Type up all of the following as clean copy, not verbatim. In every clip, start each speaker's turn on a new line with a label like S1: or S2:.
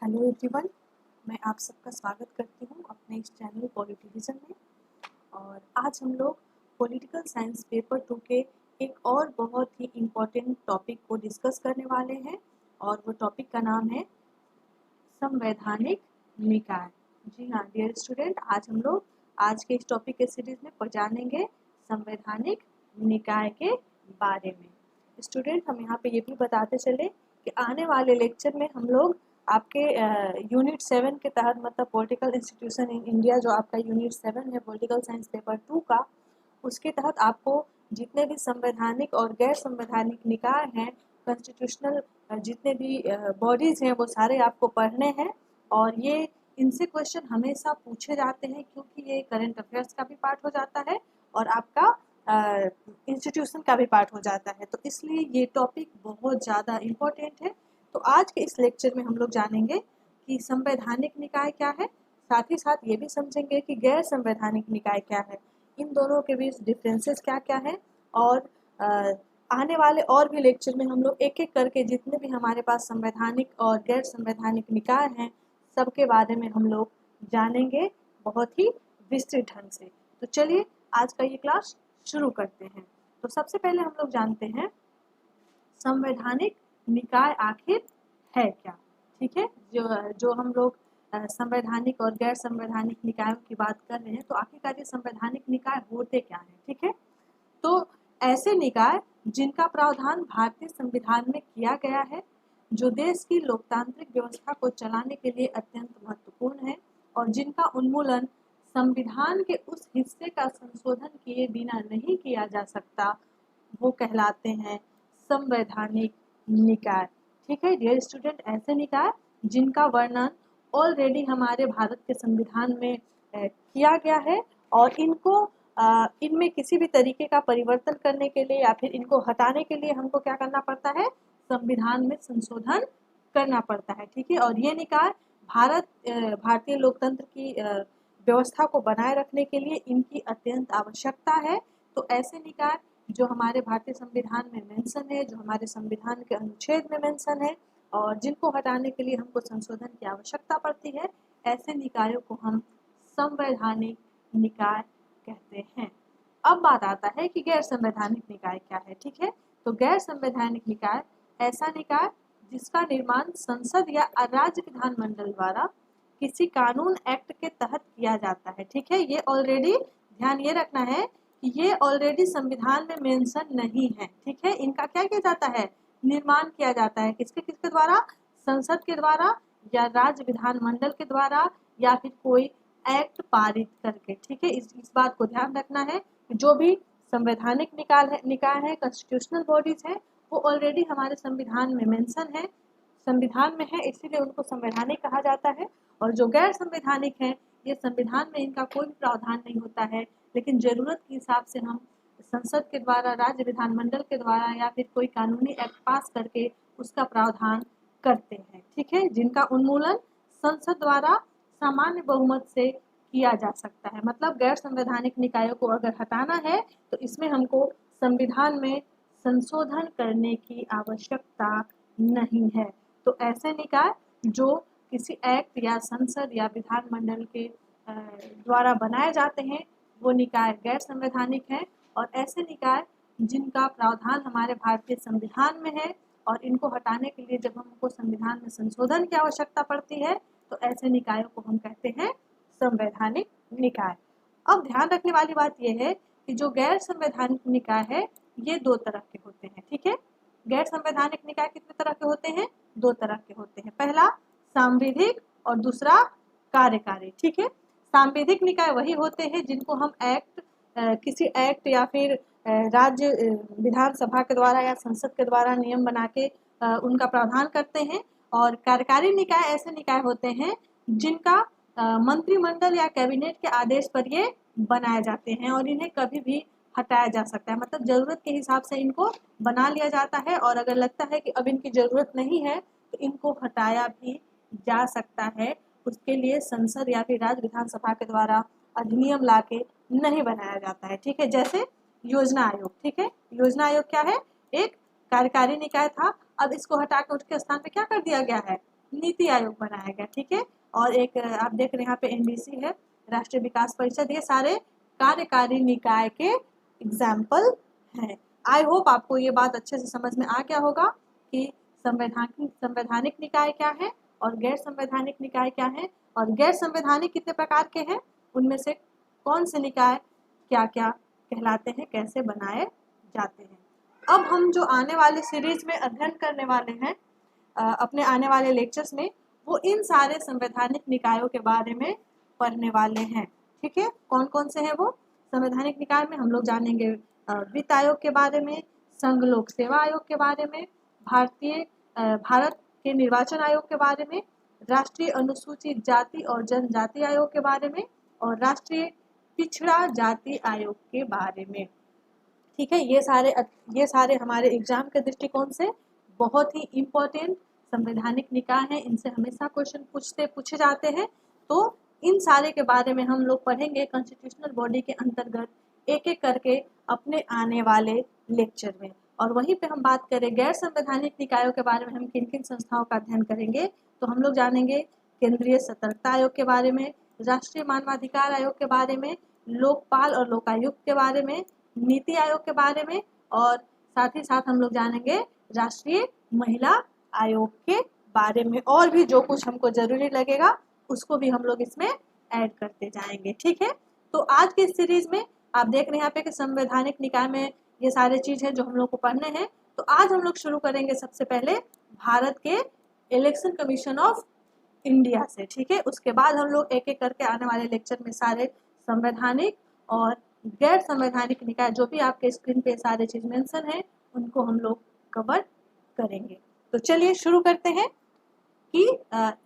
S1: Hello everyone, मैं आप सबका स्वागत करती हूँ अपने इस चैनल पॉलिटिविज़न में। और आज हम लोग पॉलिटिकल साइंस पेपर 2 के एक और बहुत ही इम्पोर्टेंट टॉपिक को डिस्कस करने वाले हैं और वो टॉपिक का नाम है संवैधानिक निकाय। जी हाँ डियर स्टूडेंट, आज हम लोग आज के इस टॉपिक के सीरीज में जानेंगे संवैधानिक निकाय के बारे में। स्टूडेंट, हम यहाँ पे ये भी बताते चले कि आने वाले लेक्चर में हम लोग आपके यूनिट 7 के तहत, मतलब पॉलिटिकल इंस्टीट्यूशन इन इंडिया, जो आपका यूनिट 7 है पॉलिटिकल साइंस पेपर 2 का, उसके तहत आपको जितने भी संवैधानिक और गैर संवैधानिक निकाय हैं, कॉन्स्टिट्यूशनल जितने भी बॉडीज़ हैं, वो सारे आपको पढ़ने हैं। और ये इनसे क्वेश्चन हमेशा पूछे जाते हैं क्योंकि ये करंट अफेयर्स का भी पार्ट हो जाता है और आपका इंस्टीट्यूशन का भी पार्ट हो जाता है, तो इसलिए ये टॉपिक बहुत ज़्यादा इम्पोर्टेंट है। तो आज के इस लेक्चर में हम लोग जानेंगे कि संवैधानिक निकाय क्या है, साथ ही साथ ये भी समझेंगे कि गैर संवैधानिक निकाय क्या है, इन दोनों के बीच डिफरेंसेस क्या क्या है। और आने वाले और भी लेक्चर में हम लोग एक एक करके जितने भी हमारे पास संवैधानिक और गैर संवैधानिक निकाय हैं, सबके बारे में हम लोग जानेंगे बहुत ही विस्तृत ढंग से। तो चलिए आज का ये क्लास शुरू करते हैं। तो सबसे पहले हम लोग जानते हैं संवैधानिक निकाय आखिर है क्या। ठीक है, जो हम लोग संवैधानिक और गैर संवैधानिक निकायों की बात कर रहे हैं, तो आखिरकार ये संवैधानिक निकाय होते क्या है। ठीक है, तो ऐसे निकाय जिनका प्रावधान भारतीय संविधान में किया गया है, जो देश की लोकतांत्रिक व्यवस्था को चलाने के लिए अत्यंत महत्वपूर्ण है और जिनका उन्मूलन संविधान के उस हिस्से का संशोधन किए बिना नहीं किया जा सकता, वो कहलाते हैं संवैधानिक निकाय। ठीक है डियर स्टूडेंट, ऐसे निकाय जिनका वर्णन ऑलरेडी हमारे भारत के संविधान में किया गया है और इनमें किसी भी तरीके का परिवर्तन करने के लिए या फिर इनको हटाने के लिए हमको क्या करना पड़ता है, संविधान में संशोधन करना पड़ता है। ठीक है, और ये निकाय भारतीय लोकतंत्र की व्यवस्था को बनाए रखने के लिए इनकी अत्यंत आवश्यकता है। तो ऐसे निकाय जो हमारे भारतीय संविधान में मेंशन है, जो हमारे संविधान के अनुच्छेद में मेंशन है और जिनको हटाने के लिए हमको संशोधन की आवश्यकता पड़ती है, ऐसे निकायों को हम संवैधानिक निकाय कहते हैं। अब बात आता है कि गैर संवैधानिक निकाय क्या है। ठीक है, तो गैर संवैधानिक निकाय ऐसा निकाय जिसका निर्माण संसद या राज्य विधानमंडल द्वारा किसी कानून एक्ट के तहत किया जाता है। ठीक है, ये ऑलरेडी ध्यान ये रखना है कि ये ऑलरेडी संविधान में मेंशन नहीं है। ठीक है, इनका क्या किया जाता है, निर्माण किया जाता है किसके किसके द्वारा, संसद के द्वारा या राज्य विधानमंडल के द्वारा या फिर कोई एक्ट पारित करके। ठीक है, इस बात को ध्यान रखना है कि जो भी संवैधानिक निकाय है, कॉन्स्टिट्यूशनल बॉडीज है, वो ऑलरेडी हमारे संविधान में मेंशन है, संविधान में है, इसीलिए उनको संवैधानिक कहा जाता है। और जो गैर संवैधानिक है, ये संविधान में इनका कोई भी प्रावधान नहीं होता है, लेकिन जरूरत के हिसाब से हम संसद के द्वारा, राज्य विधानमंडल के द्वारा या फिर कोई कानूनी एक्ट पास करके उसका प्रावधान करते हैं। ठीक है, जिनका उन्मूलन संसद द्वारा सामान्य बहुमत से किया जा सकता है। मतलब गैर संवैधानिक निकायों को अगर हटाना है तो इसमें हमको संविधान में संशोधन करने की आवश्यकता नहीं है। तो ऐसे निकाय जो किसी एक्ट या संसद या विधानमंडल के द्वारा बनाए जाते हैं, वो निकाय गैर संवैधानिक है। और ऐसे निकाय जिनका प्रावधान हमारे भारतीय संविधान में है और इनको हटाने के लिए जब हमको संविधान में संशोधन की आवश्यकता पड़ती है, तो ऐसे निकायों को हम कहते हैं संवैधानिक निकाय। अब ध्यान रखने वाली बात यह है कि जो गैर संवैधानिक निकाय है, ये दो तरह के होते हैं। ठीक है, गैर संवैधानिक निकाय कितने तरह के होते हैं, दो तरह के होते हैं। पहला सांविधिक और दूसरा कार्यकारी। ठीक है, सांविधिक निकाय वही होते हैं जिनको हम किसी एक्ट या फिर राज्य विधानसभा के द्वारा या संसद के द्वारा नियम बना के उनका प्रावधान करते हैं। और कार्यकारी निकाय ऐसे निकाय होते हैं जिनका मंत्रिमंडल या कैबिनेट के आदेश पर ये बनाए जाते हैं और इन्हें कभी भी हटाया जा सकता है। मतलब जरूरत के हिसाब से इनको बना लिया जाता है और अगर लगता है कि अब इनकी जरूरत नहीं है तो इनको हटाया भी जा सकता है। उसके लिए संसद या फिर राज्य विधानसभा के द्वारा अधिनियम लाके नहीं बनाया जाता है। ठीक है, जैसे योजना आयोग। ठीक है, योजना आयोग क्या है, एक कार्यकारी निकाय था, अब इसको हटा के उसके स्थान पे क्या कर दिया गया है, नीति आयोग बनाया गया, ठीक है। और एक आप देख रहे हैं यहाँ पे NDC है, राष्ट्रीय विकास परिषद, ये सारे कार्यकारी निकाय के एग्जाम्पल हैं। आई होप आपको ये बात अच्छे से समझ में आ गया होगा कि संवैधानिक निकाय क्या है और गैर संवैधानिक निकाय क्या है, और गैर संवैधानिक कितने प्रकार के हैं, उनमें से कौन से निकाय क्या क्या कहलाते हैं, कैसे बनाए जाते हैं। अब हम जो आने वाले सीरीज में अध्ययन करने वाले हैं अपने आने वाले लेक्चर्स में, वो इन सारे संवैधानिक निकायों के बारे में पढ़ने वाले हैं, ठीक है। कौन कौन से हैं वो संवैधानिक निकाय में, हम लोग जानेंगे वित्त आयोग के बारे में, संघ लोक सेवा आयोग के बारे में, भारत के निर्वाचन आयोग के बारे में, राष्ट्रीय अनुसूचित जाति और जनजाति आयोग के बारे में, और राष्ट्रीय पिछड़ा जाति आयोग के बारे में, ठीक है। ये सारे हमारे एग्जाम के दृष्टिकोण से बहुत ही इम्पोर्टेंट संवैधानिक निकाय हैं, इनसे हमेशा क्वेश्चन पूछे जाते हैं। तो इन सारे के बारे में हम लोग पढ़ेंगे कॉन्स्टिट्यूशनल बॉडी के अंतर्गत एक एक करके अपने आने वाले लेक्चर में। और वहीं पे हम बात करें गैर संवैधानिक निकायों के बारे में, हम किन किन संस्थाओं का अध्ययन करेंगे, तो हम लोग जानेंगे केंद्रीय सतर्कता आयोग के बारे में, राष्ट्रीय मानवाधिकार आयोग के बारे में, लोकपाल और लोकायुक्त के बारे में, नीति आयोग के बारे में, और साथ ही साथ हम लोग जानेंगे राष्ट्रीय महिला आयोग के बारे में, और भी जो कुछ हमको जरूरी लगेगा उसको भी हम लोग इसमें ऐड करते जाएंगे, ठीक है। तो आज की सीरीज में आप देख रहे हैं यहाँ पे कि संवैधानिक निकाय में ये सारे चीज है जो हम लोग को पढ़ने हैं। तो आज हम लोग शुरू करेंगे सबसे पहले भारत के इलेक्शन कमीशन ऑफ इंडिया से, ठीक है। उसके बाद हम लोग एक एक करके आने वाले लेक्चर में सारे संवैधानिक और गैर संवैधानिक निकाय जो भी आपके स्क्रीन पे सारे चीज मेंशन है उनको हम लोग कवर करेंगे। तो चलिए शुरू करते हैं कि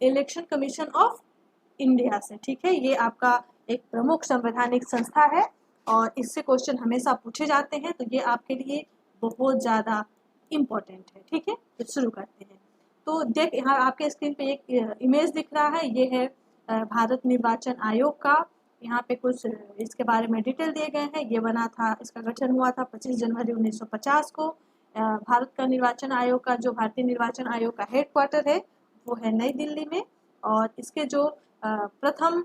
S1: इलेक्शन कमीशन ऑफ इंडिया से, ठीक है। ये आपका एक प्रमुख संवैधानिक संस्था है और इससे क्वेश्चन हमेशा पूछे जाते हैं, तो ये आपके लिए बहुत ज़्यादा इम्पोर्टेंट है, ठीक है। तो शुरू करते हैं। तो देख यहाँ आपके स्क्रीन पे एक इमेज दिख रहा है, ये है भारत निर्वाचन आयोग का। यहाँ पे कुछ इसके बारे में डिटेल दिए गए हैं। ये बना था, इसका गठन हुआ था 25 जनवरी 1950 को। भारत का निर्वाचन आयोग का जो भारतीय निर्वाचन आयोग का हेडक्वार्टर है वो है नई दिल्ली में, और इसके जो प्रथम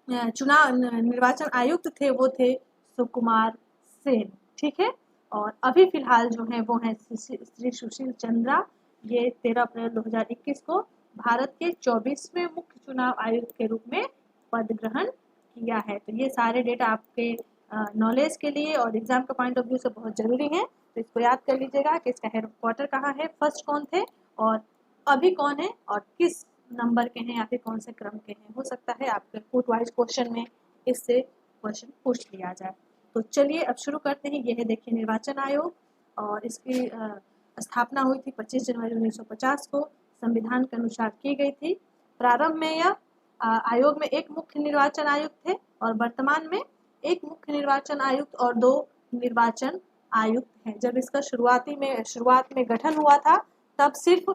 S1: चुनाव निर्वाचन आयुक्त थे वो थे सुकुमार सेन, ठीक है। और अभी फिलहाल जो है वो है श्री सुशील चंद्रा। ये 13 अप्रैल 2021 को भारत के 24वें मुख्य चुनाव आयुक्त के रूप में पद ग्रहण किया है। तो ये सारे डेटा आपके नॉलेज के लिए और एग्जाम के पॉइंट ऑफ व्यू से बहुत जरूरी है, तो इसको याद कर लीजिएगा कि इसका हेडक्वार्टर कहाँ है, फर्स्ट कौन थे और अभी कौन है और किस नंबर के हैं या फिर कौन से क्रम के हैं। हो सकता है आपके फुट वाइज क्वेश्चन में इससे क्वेश्चन पूछ लिया जाए। तो चलिए अब शुरू करते हैं। यह है देखिए निर्वाचन आयोग, और इसकी स्थापना हुई थी 25 जनवरी 1950 को, संविधान के अनुसार की गई थी। प्रारंभ में यह आयोग में एक मुख्य निर्वाचन आयुक्त थे और वर्तमान में एक मुख्य निर्वाचन आयुक्त और 2 निर्वाचन आयुक्त हैं। जब इसका शुरुआत में गठन हुआ था तब सिर्फ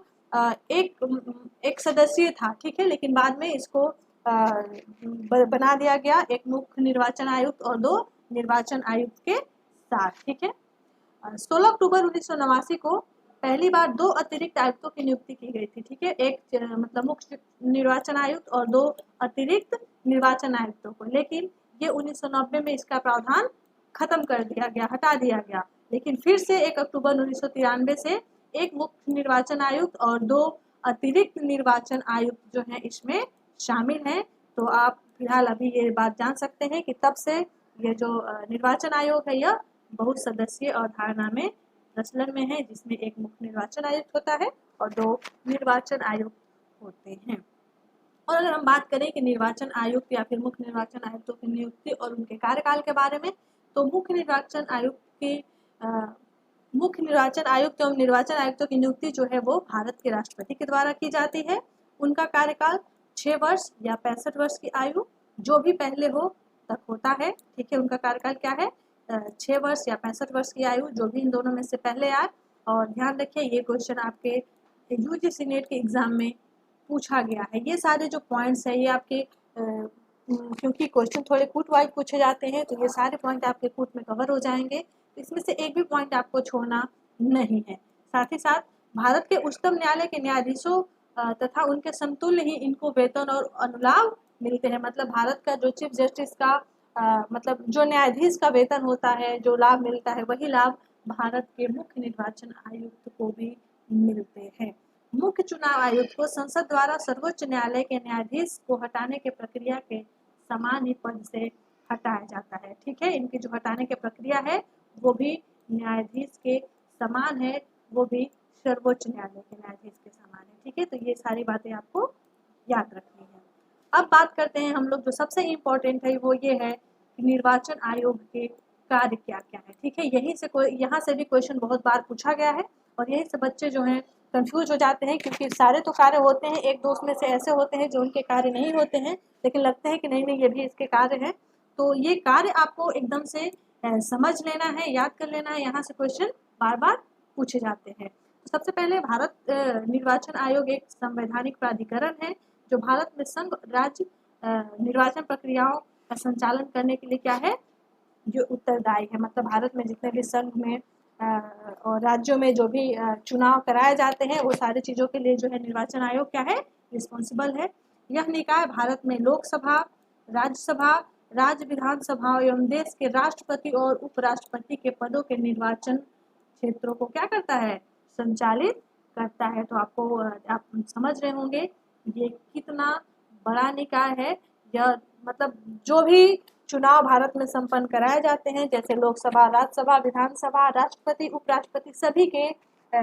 S1: एक सदस्यीय था, ठीक है, लेकिन बाद में इसको बना दिया गया एक मुख्य निर्वाचन आयुक्त और 2 निर्वाचन आयुक्त के साथ, ठीक है। 16 अक्टूबर 1989 को पहली बार 2 अतिरिक्त आयुक्तों की नियुक्ति की गई थी, ठीक है। एक मतलब मुख्य निर्वाचन आयुक्त और 2 अतिरिक्त निर्वाचन आयुक्तों को, लेकिन ये 1990 में इसका प्रावधान खत्म कर दिया गया, हटा दिया गया। लेकिन फिर से 1 अक्टूबर 1993 से एक मुख्य निर्वाचन आयुक्त और 2 अतिरिक्त निर्वाचन आयुक्त जो हैं इसमें शामिल हैं। तो आप फिलहाल अभी ये बात जान सकते हैं कि तब से ये जो निर्वाचन आयोग है यह बहुत सदस्यीय अवधारणा में प्रचलन में है, जिसमें एक मुख्य निर्वाचन आयुक्त होता है और 2 निर्वाचन आयुक्त होते हैं। और अगर हम बात करें कि निर्वाचन आयुक्त या फिर मुख्य निर्वाचन आयुक्तों की नियुक्ति और उनके कार्यकाल के बारे में, तो मुख्य निर्वाचन आयुक्त एवं निर्वाचन आयुक्तों की नियुक्ति जो है वो भारत के राष्ट्रपति के द्वारा की जाती है। उनका कार्यकाल 6 वर्ष या 65 वर्ष की आयु जो भी पहले हो तक होता है, ठीक है। उनका कार्यकाल क्या है, 6 वर्ष या 65 वर्ष की आयु, जो भी इन दोनों में से पहले आए। और ध्यान रखिए ये क्वेश्चन आपके यूजीसी नेट के एग्जाम में पूछा गया है। ये सारे जो पॉइंट्स है ये आपके क्योंकि क्वेश्चन थोड़े कूट वाइज पूछे जाते हैं, तो ये सारे पॉइंट आपके कूट में कवर हो जाएंगे। इसमें से एक भी पॉइंट आपको छोड़ना नहीं है। साथ ही साथ भारत के उच्चतम न्यायालय के न्यायाधीशों तथा उनके समतुल्य ही इनको वेतन और अनुलाभ मिलते हैं। मतलब भारत का जो चीफ जस्टिस का मतलब जो न्यायाधीश का वेतन होता है, जो लाभ मिलता है, वही लाभ भारत के मुख्य निर्वाचन आयुक्त को भी मिलते हैं। मुख्य चुनाव आयुक्त को संसद द्वारा सर्वोच्च न्यायालय के न्यायाधीश को हटाने के प्रक्रिया के समान ही पद से हटाया जाता है। ठीक है, इनकी जो हटाने की प्रक्रिया है वो भी न्यायाधीश के समान है, वो भी सर्वोच्च न्यायालय के न्यायाधीश के समान है। ठीक है, तो ये सारी बातें आपको याद रखनी है। अब बात करते हैं हम लोग, जो सबसे इम्पोर्टेंट है वो ये है कि निर्वाचन आयोग के कार्य क्या क्या है। ठीक है, यहीं से यहाँ से भी क्वेश्चन बहुत बार पूछा गया है और यहीं से बच्चे जो हैं कंफ्यूज हो जाते हैं, क्योंकि सारे तो कार्य होते हैं, एक दो उसमें से ऐसे होते हैं जो उनके कार्य नहीं होते हैं, लेकिन लगते हैं कि नहीं नहीं ये भी इसके कार्य हैं। तो ये कार्य आपको एकदम से समझ लेना है, याद कर लेना है, यहाँ से क्वेश्चन बार बार पूछे जाते हैं। तो सबसे पहले भारत निर्वाचन आयोग एक संवैधानिक प्राधिकरण है जो भारत में संघ राज्य निर्वाचन प्रक्रियाओं का संचालन करने के लिए क्या है, जो उत्तरदायी है। मतलब भारत में जितने भी संघ में और राज्यों में जो भी चुनाव कराए जाते हैं वो सारी चीज़ों के लिए जो है निर्वाचन आयोग क्या है, रिस्पॉन्सिबल है। यह निकाय भारत में लोकसभा, राज्यसभा, राज्य विधानसभा एवं देश के राष्ट्रपति और उपराष्ट्रपति के पदों के निर्वाचन क्षेत्रों को क्या करता है, संचालित करता है। तो आपको आप समझ रहे होंगे ये कितना बड़ा निकाय है। यह मतलब जो भी चुनाव भारत में संपन्न कराए जाते हैं, जैसे लोकसभा, राज्यसभा, विधानसभा, राष्ट्रपति, उपराष्ट्रपति, सभी के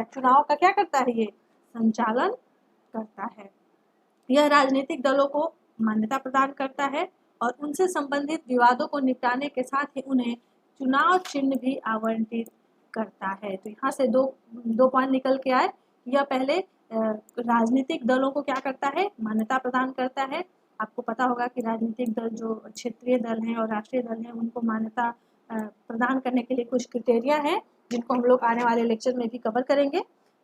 S1: चुनाव का क्या करता है, ये संचालन करता है। यह राजनीतिक दलों को मान्यता प्रदान करता है और उनसे संबंधित विवादों को निपटाने के साथ ही उन्हें चुनाव चिन्ह भी आवंटित करता है। तो यहाँ से दो पॉइंट निकल के आए। यह पहले राजनीतिक दलों को क्या करता है, मान्यता प्रदान करता है। आपको पता होगा कि राजनीतिक दल जो क्षेत्रीय दल हैं और राष्ट्रीय दल हैं उनको मान्यता प्रदान करने के लिए कुछ क्राइटेरिया हैं जिनको हम लोग आने वाले लेक्चर में भी कवर करेंगे।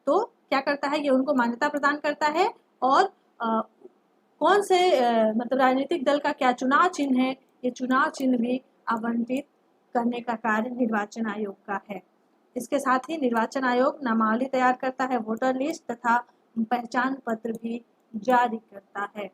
S1: तो क्या करता है, ये उनको मान्यता प्रदान करता है और कौन से मतलब राजनीतिक दल का क्या चुनाव चिन्ह है, ये चुनाव चिन्ह भी आवंटित करने का कार्य निर्वाचन आयोग का है। इसके साथ ही निर्वाचन आयोग नामावली तैयार करता है, वोटर लिस्ट तथा पहचान पत्र भी जारी करता है।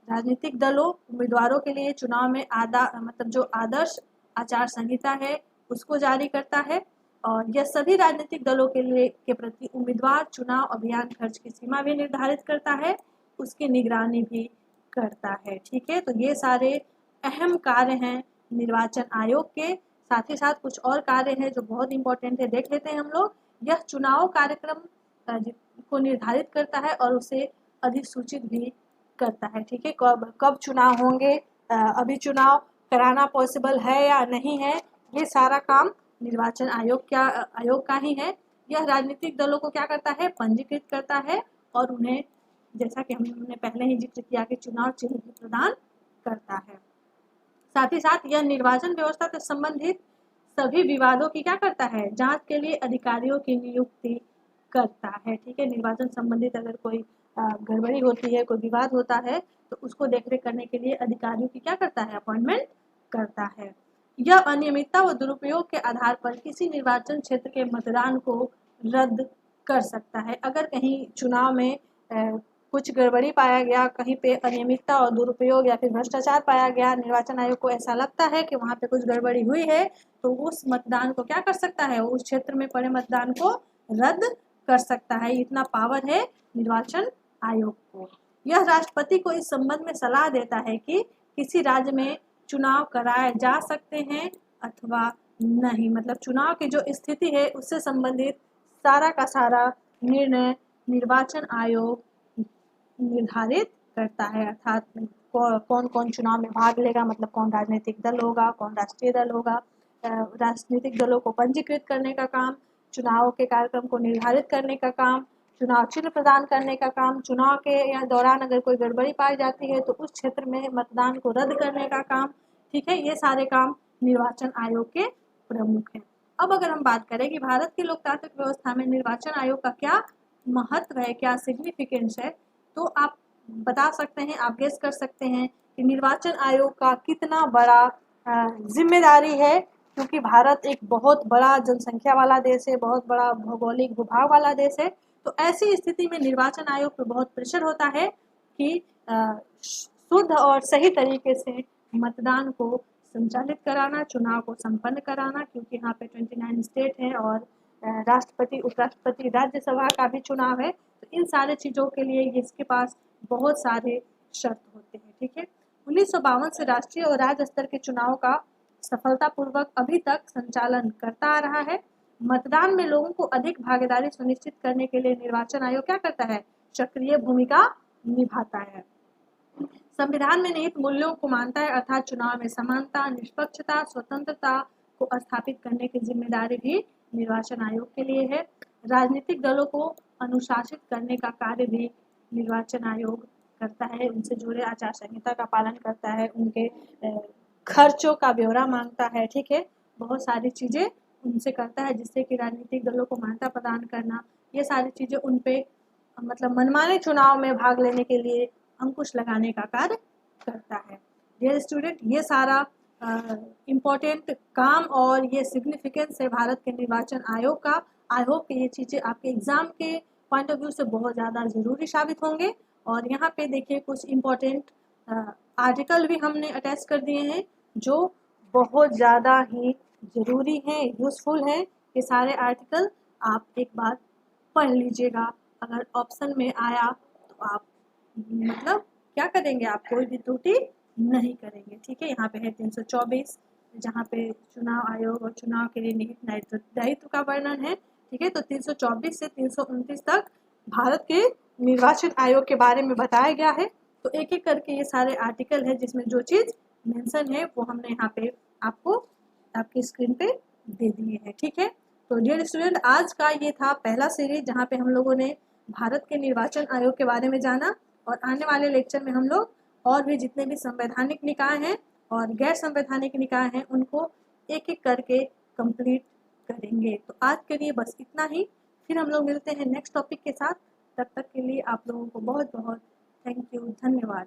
S1: राजनीतिक दलों उम्मीदवारों के लिए चुनाव में मतलब जो आदर्श आचार संहिता है उसको जारी करता है और यह सभी राजनीतिक दलों के लिए के प्रति उम्मीदवार चुनाव अभियान खर्च की सीमा भी निर्धारित करता है, उसकी निगरानी भी करता है। ठीक है, तो ये सारे अहम कार्य हैं निर्वाचन आयोग के। साथ ही साथ कुछ और कार्य हैं जो बहुत इंपॉर्टेंट है, देख लेते हैं हम लोग। यह चुनाव कार्यक्रम को निर्धारित करता है और उसे अधिसूचित भी करता है। ठीक है, कब चुनाव होंगे, अभी चुनाव कराना पॉसिबल है या नहीं है, ये सारा काम निर्वाचन आयोग का ही है। यह राजनीतिक दलों को क्या करता है, पंजीकृत करता है और उन्हें, जैसा कि हमने पहले ही जिक्र किया, कि चुनाव चिन्ह भी प्रदान करता है। साथ ही साथ यह निर्वाचन व्यवस्था से संबंधित सभी विवादों की क्या करता है, जांच के लिए अधिकारियों की नियुक्ति करता है। ठीक है, निर्वाचन संबंधित अगर कोई गड़बड़ी होती है, कोई विवाद होता है, तो उसको देखरेख करने के लिए अधिकारियों की क्या करता है, अपॉइंटमेंट करता है। यह अनियमितता व दुरुपयोग के आधार पर किसी निर्वाचन क्षेत्र के मतदान को रद्द कर सकता है। अगर कहीं चुनाव में कुछ गड़बड़ी पाया गया, कहीं पे अनियमितता और दुरुपयोग या फिर भ्रष्टाचार पाया गया, निर्वाचन आयोग को ऐसा लगता है कि वहाँ पे कुछ गड़बड़ी हुई है, तो उस मतदान को क्या कर सकता है, उस क्षेत्र में पड़े मतदान को रद्द कर सकता है। इतना पावर है निर्वाचन आयोग को। यह राष्ट्रपति को इस संबंध में सलाह देता है कि किसी राज्य में चुनाव कराए जा सकते हैं अथवा नहीं। मतलब चुनाव की जो स्थिति है उससे संबंधित सारा का सारा निर्णय निर्वाचन आयोग निर्धारित करता है। अर्थात कौन कौन चुनाव में भाग लेगा, मतलब कौन राजनीतिक दल होगा, कौन राष्ट्रीय दल होगा। राजनीतिक दलों को पंजीकृत करने का काम, चुनाव के कार्यक्रम को निर्धारित करने का काम, चुनाव चिन्ह प्रदान करने का काम, चुनाव के दौरान अगर कोई गड़बड़ी पाई जाती है तो उस क्षेत्र में मतदान को रद्द करने का काम। ठीक है, ये सारे काम निर्वाचन आयोग के प्रमुख हैं। अब अगर हम बात करें कि भारत की लोकतांत्रिक व्यवस्था में निर्वाचन आयोग का क्या महत्व है, क्या सिग्निफिकेंस है, तो आप बता सकते हैं, आप गेस कर सकते हैं कि निर्वाचन आयोग का कितना बड़ा जिम्मेदारी है, क्योंकि भारत एक बहुत बड़ा जनसंख्या वाला देश है, बहुत बड़ा भौगोलिक भूभाग वाला देश है। तो ऐसी स्थिति में निर्वाचन आयोग पर बहुत प्रेशर होता है कि शुद्ध और सही तरीके से मतदान को संचालित कराना, चुनाव को संपन्न कराना, क्योंकि यहाँ पे 29 स्टेट है और राष्ट्रपति, उपराष्ट्रपति, राज्यसभा का भी चुनाव है। तो इन सारे चीज़ों के लिए इसके पास बहुत सारे शर्त होते हैं, ठीक है। 1952 से राष्ट्रीय और राज्य स्तर के चुनाव का सफलतापूर्वक अभी तक संचालन करता आ रहा है। मतदान में लोगों को अधिक भागीदारी सुनिश्चित करने के लिए निर्वाचन आयोग क्या करता है? सक्रिय भूमिका निभाता है। संविधान में निहित मूल्यों को मानता है, अर्थात चुनाव में समानता, निष्पक्षता, स्वतंत्रता को स्थापित करने की जिम्मेदारी भी निर्वाचन आयोग के लिए है। राजनीतिक दलों को अनुशासित करने का कार्य भी निर्वाचन आयोग करता है, उनसे जुड़े आचार संहिता का पालन करता है, उनके खर्चों का ब्यौरा मांगता है, ठीक है। बहुत सारी चीज़ें उनसे करता है, जिससे कि राजनीतिक दलों को मान्यता प्रदान करना, ये सारी चीज़ें उन पे मतलब मनमाने चुनाव में भाग लेने के लिए अंकुश लगाने का कार्य करता है। डियर स्टूडेंट, ये सारा इम्पोर्टेंट काम और ये सिग्निफिकेंस है भारत के निर्वाचन आयोग का। आई होप कि ये चीज़ें आपके एग्जाम के पॉइंट ऑफ व्यू से बहुत ज़्यादा ज़रूरी साबित होंगे। और यहाँ पे देखिए कुछ इम्पोर्टेंट आर्टिकल भी हमने अटैच कर दिए हैं जो बहुत ज़्यादा ही ज़रूरी हैं, यूज़फुल हैं। ये सारे आर्टिकल आप एक बार पढ़ लीजिएगा। अगर ऑप्शन में आया तो आप मतलब क्या करेंगे, आप कोई भी त्रुटि नहीं करेंगे, ठीक है। यहाँ पे है 324 जहाँ पे चुनाव आयोग और चुनाव के लिए निहित दायित्व का वर्णन है, ठीक है। तो 324 से 329 तक भारत के निर्वाचन आयोग के बारे में बताया गया है। तो एक एक करके ये सारे आर्टिकल है जिसमें जो चीज़ मेंशन है वो हमने यहाँ पे आपको आपकी स्क्रीन पे दे दिए हैं, ठीक है। तो डियर स्टूडेंट, आज का ये था पहला सीरीज जहाँ पे हम लोगों ने भारत के निर्वाचन आयोग के बारे में जाना। और आने वाले लेक्चर में हम लोग और भी जितने भी संवैधानिक निकाय हैं और गैर संवैधानिक निकाय हैं उनको एक एक करके कंप्लीट करेंगे। तो आज के लिए बस इतना ही, फिर हम लोग मिलते हैं नेक्स्ट टॉपिक के साथ। तब तक के लिए आप लोगों को बहुत बहुत थैंक यू, धन्यवाद।